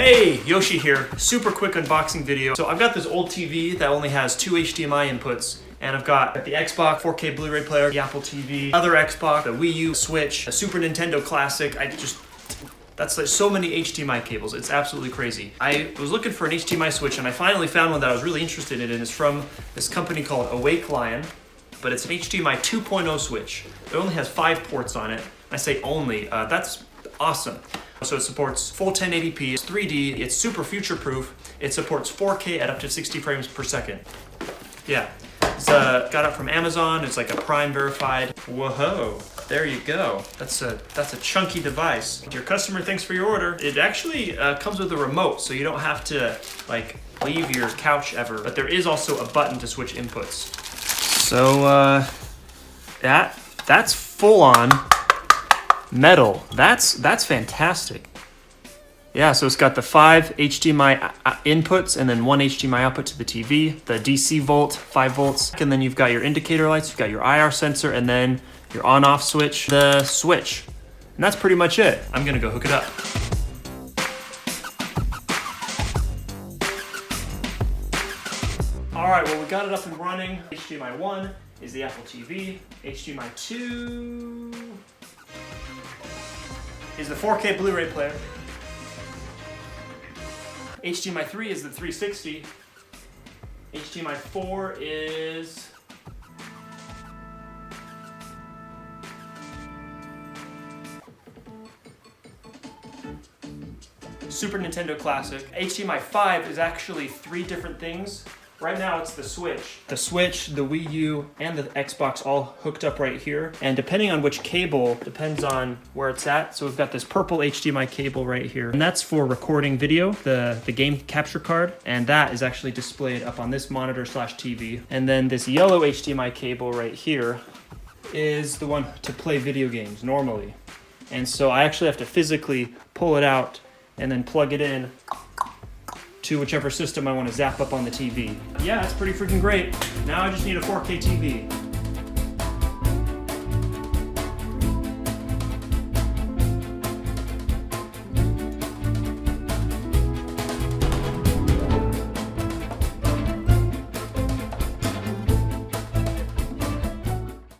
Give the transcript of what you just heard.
Hey, Yoshi here. Super quick unboxing video. So I've got this old TV that only has 2 HDMI inputs. And I've got the Xbox 4K Blu-ray player, the Apple TV, other Xbox, the Wii U, Switch, a Super Nintendo Classic. That's like so many HDMI cables. It's absolutely crazy. I was looking for an HDMI switch and I finally found one that I was really interested in. And it's from this company called Awake Lion, but it's an HDMI 2.0 switch. It only has 5 ports on it. I say only, that's awesome. So it supports full 1080p, it's 3D, it's super future-proof. It supports 4K at up to 60 frames per second. Yeah, it's got it from Amazon. It's like a Prime verified. Whoa, there you go. That's a chunky device. Your customer thanks for your order. It actually comes with a remote, so you don't have to like leave your couch ever. But there is also a button to switch inputs. So that's full on metal. That's fantastic. Yeah, so it's got the 5 HDMI inputs and then 1 HDMI output to the TV, the DC volt, 5 volts, and then you've got your indicator lights, you've got your IR sensor, and then your on-off switch, the switch. And that's pretty much it. I'm gonna go hook it up. All right, well, we got it up and running. HDMI 1 is the Apple TV. HDMI 2 is the 4K Blu-ray player. HDMI 3 is the 360. HDMI 4 is Super Nintendo Classic. HDMI 5 is actually 3 different things. Right now it's the Switch. The Switch, the Wii U, and the Xbox all hooked up right here. And depending on which cable, depends on where it's at. So we've got this purple HDMI cable right here. And that's for recording video, the game capture card. And that is actually displayed up on this monitor/TV. And then this yellow HDMI cable right here is the one to play video games normally. And so I actually have to physically pull it out and then plug it in to whichever system I want to zap up on the TV. Yeah, it's pretty freaking great. Now I just need a 4K TV.